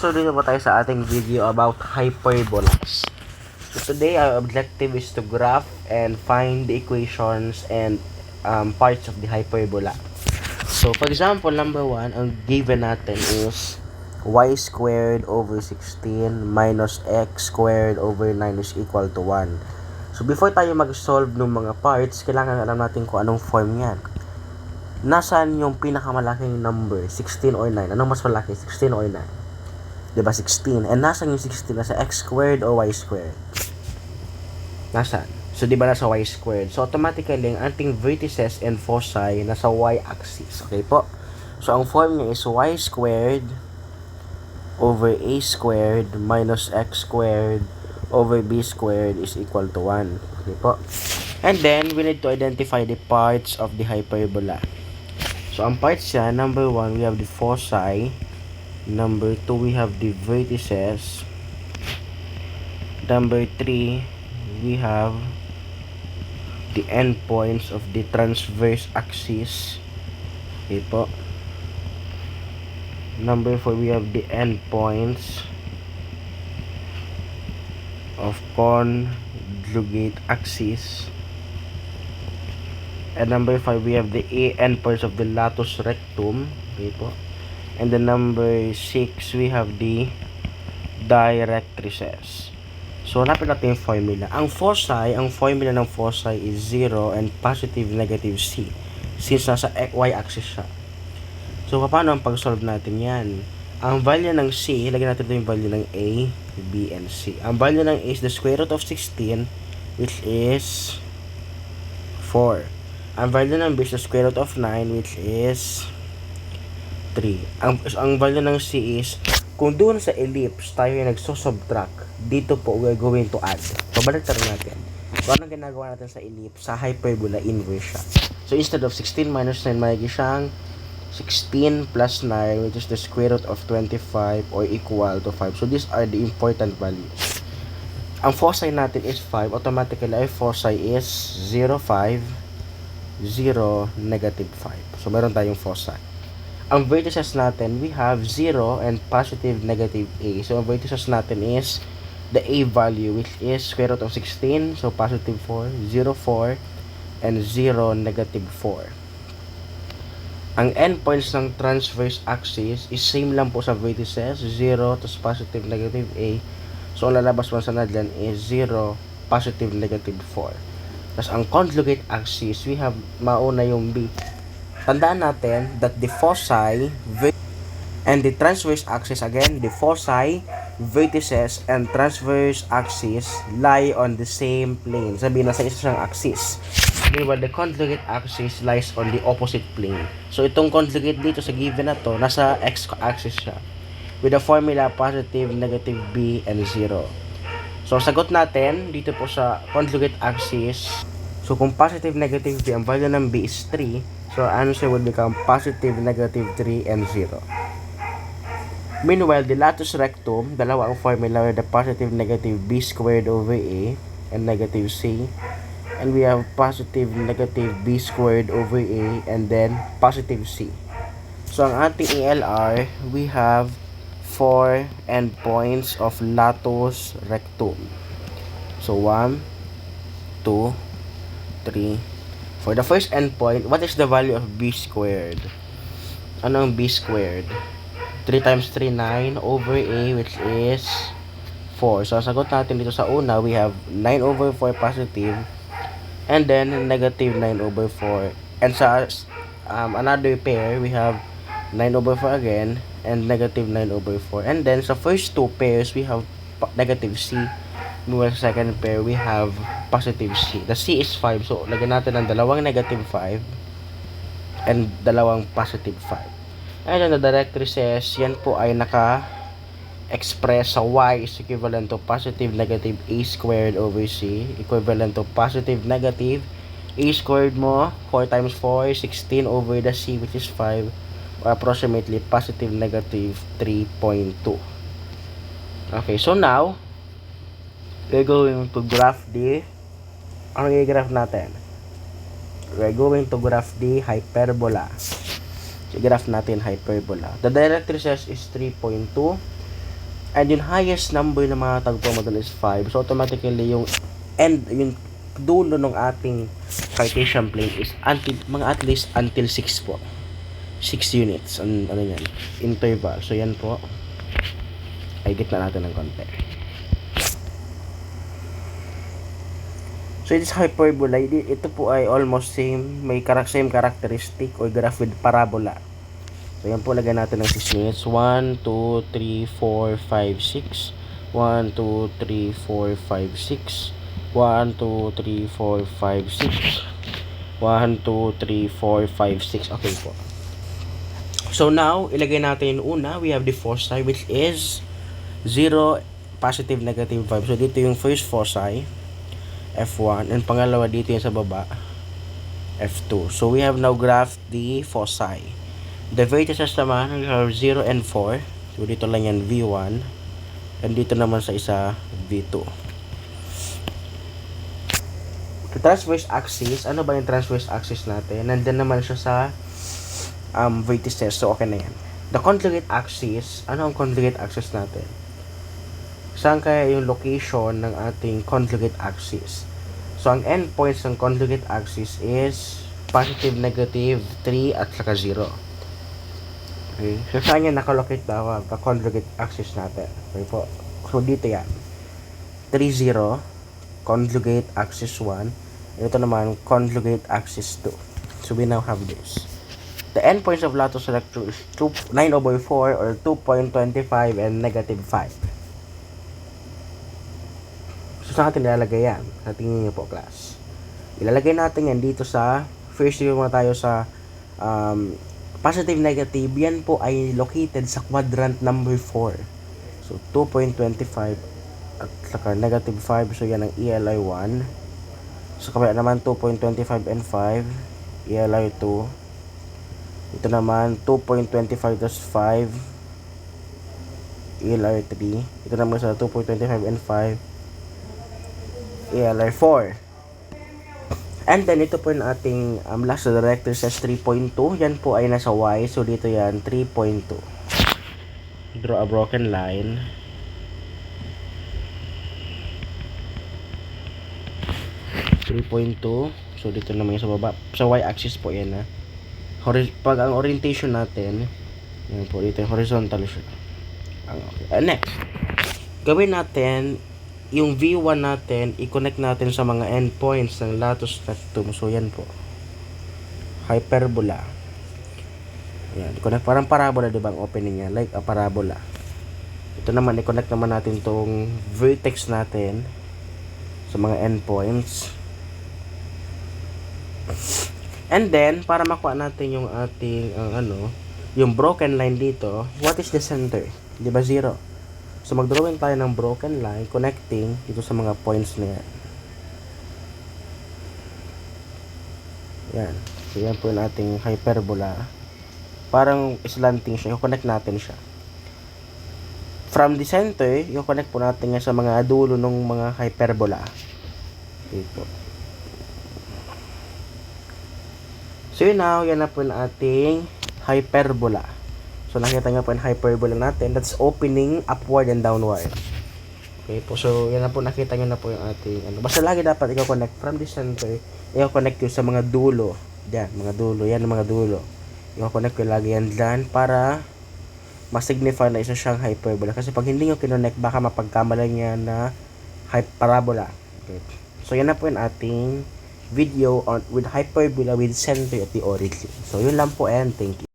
So, dito po tayo sa ating video about hyperbolas. So, today, our objective is to graph and find the equations and parts of the hyperbola. So, for example, number 1, ang given natin is y squared over 16 minus x squared over 9 is equal to 1. So, before tayo mag-solve ng mga parts, kailangan alam natin kung anong form yan. Nasaan yung pinakamalaking number? 16 or 9? Anong mas malaki? 16 or 9? Diba 16? And nasaan yung 16? Nasa x squared o y squared? Nasaan? So, diba nasa y squared? So, automatically, ang ating vertices and foci nasa y-axis. Okay po? So, ang form niya is y squared over a squared minus x squared over b squared is equal to 1. Okay po? And then, we need to identify the parts of the hyperbola. So, ang parts siya, number 1, we have the foci. Number 2, we have the vertices. Number 3, we have the endpoints of the transverse axis. Okay po. Number 4, we have the endpoints of conjugate axis. And number 5, we have the endpoints of the latus rectum. Okay po. And then number 6, we have the directrices. So, hanapin natin yung formula. Ang formula ng foci is 0 and positive negative c. Since nasa y-axis siya. So, paano ang pag-solve natin yan? Ang value ng c, lagyan natin ito yung value ng a, b, and c. Ang value ng a is the square root of 16, which is 4. Ang value ng b is the square root of 9, which is 3. Ang value ng c is, kung doon sa ellipse tayo yung nagsusubtract, dito po we're going to add. Pabaliktad natin. Kung anong ginagawa natin sa ellipse, sa hyperbola, inverse siya. So, instead of 16 minus 9, magiging siyang 16 plus 9, which is the square root of 25 or equal to 5. So, these are the important values. Ang foci natin is 5. Automatically, our foci is 0, 5, 0, negative 5. So, meron tayong foci. Ang vertices natin, we have 0 and positive negative a. So, ang vertices natin is the a value, which is square root of 16. So, positive 4, 0, 4, and 0, negative 4. Ang endpoints ng transverse axis is same lang po sa vertices, 0, tapos positive negative a. So, ang lalabas mo sa dyan is 0, positive negative 4. Tapos, ang conjugate axis, we have mauna yung b. Tandaan natin that the foci and the transverse axis, again, the foci, vertices, and transverse axis lie on the same plane. Sabihin na sa isa siyang axis. Meanwhile, the conjugate axis lies on the opposite plane. So, itong conjugate dito sa given na to, nasa x-axis siya. With the formula positive, negative b, and 0. So, sagot natin dito po sa conjugate axis. So, kung positive, negative b, ang value ng b is 3. So, answer would become positive, negative 3, and 0. Meanwhile, the latus rectum, dalawa ang formula with the positive, negative b squared over a and negative c. And we have positive, negative b squared over a and then positive c. So, ang ating ELR, we have 4 endpoints of latus rectum. So, 1, 2, 3. For the first endpoint, what is the value of b squared? Ano ang b squared? 3 times 3, 9 over a, which is 4. So, ang sagot natin dito sa una, we have 9 over 4 positive, and then negative 9 over 4. And sa another pair, we have 9 over 4 again, and negative 9 over 4. And then, sa first two pairs, we have negative c. Meanwhile, sa second pair, we have positive c. The c is 5, so lagyan natin ng dalawang negative 5 and dalawang positive 5. And then the directrices, yan po ay naka-express sa y is equivalent to positive negative a squared over c, equivalent to positive negative a squared mo, 4 times 4, 16 over the c, which is 5, or approximately positive negative 3.2. Okay, so now, we're going to graph the, ano i-graph natin? We're going to graph the hyperbola. So, graph natin hyperbola. The directrices is 3.2. And yung highest number na matatagpuan mo doon is 5. So, automatically, yung end, yung dulo ng ating Cartesian plane is mga at least until 6 po. 6 units. Ano yan? Interval. So, yan po. Ay, gitna natin ng konti. So, this hyperbola, ito po ay almost same. May same characteristic or graph with parabola. So, yan po, lagyan natin ng 6 units. 1, 2, 3, 4, 5, 6. 1, 2, 3, 4, 5, 6. 1, 2, 3, 4, 5, 6. 1, 2, 3, 4, 5, 6. Okay po. So, now, ilagay natin yung una. We have the foci, which is 0, positive, negative 5. So, dito yung first foci, F1. And pangalawa, dito yung sa baba, F2. So, we have now graphed the foci. The vertices naman are 0 and 4. So, dito lang yan V1. And dito naman sa isa, V2. The transverse axis, ano ba yung transverse axis natin? Nandun naman siya sa vertices. So, okay na yan. The conjugate axis, ano ang conjugate axis natin? Saan kaya yung location ng ating conjugate axis? So, ang endpoints ng conjugate axis is positive, negative, 3, at saka 0. Okay. So, saan yan nakalocate na ang conjugate axis natin? Okay po. So, dito yan. 3, 0, conjugate axis 1. Ito naman, conjugate axis 2. So, we now have this. The endpoints of Lato selector is 9/4 or 2.25 and negative 5. So, saan natin ilalagay yan? Sa tingin niyo po, class. Ilalagay natin yan dito sa, first yung muna tayo sa positive, negative. Yan po ay located sa quadrant number 4. So, 2.25 at saka negative 5. So, yan ang ELI 1. So, kabila naman 2.25 and 5. ELI 2. Ito naman 2.25 plus 5. ELI 3. Ito naman sa 2.25 and 5. ELI 4. And then, ito po yung ating last director says 3.2. Yan po ay nasa Y. So, dito yan, 3.2. Draw a broken line. So, dito naman yung sa baba. Sa Y-axis po yan, ha. Pag ang orientation natin, yan po, dito yung horizontal siya. Okay. Next, gawin natin yung V1 natin, i-connect natin sa mga endpoints ng latus rectum. So, yan po. Hyperbola. Yan. Connect, parang parabola, diba, ang opening niya? Like a parabola. Ito naman, i-connect naman natin tong vertex natin sa mga endpoints. And then, para makuha natin yung ating, yung broken line dito, what is the center? Diba, 0? So, mag-drawing tayo ng broken line connecting dito sa mga points na yan. Yan. So, yan po yung ating hyperbola. Parang slanting siya. I-connect natin siya. From the center, i-connect po natin yan sa mga dulo ng mga hyperbola. Dito. So, yun now, yan na po yung ating hyperbola. So, nakita nyo po yung hyperbola natin. That's opening upward and downward. Okay po. So, yan na po. Nakita nyo na po yung ating basta lagi dapat i-connect from the center. I-connect yun sa mga dulo. Yan, mga dulo. Yan ang mga dulo. I-connect ko lagi yan dyan para ma-signify na isa siyang hyperbola. Kasi pag hindi nyo kinonnect, baka mapagkamalan niya na parabola. Okay. So, yan na po yung ating video with hyperbola with center at the origin. So, yun lang po and thank you.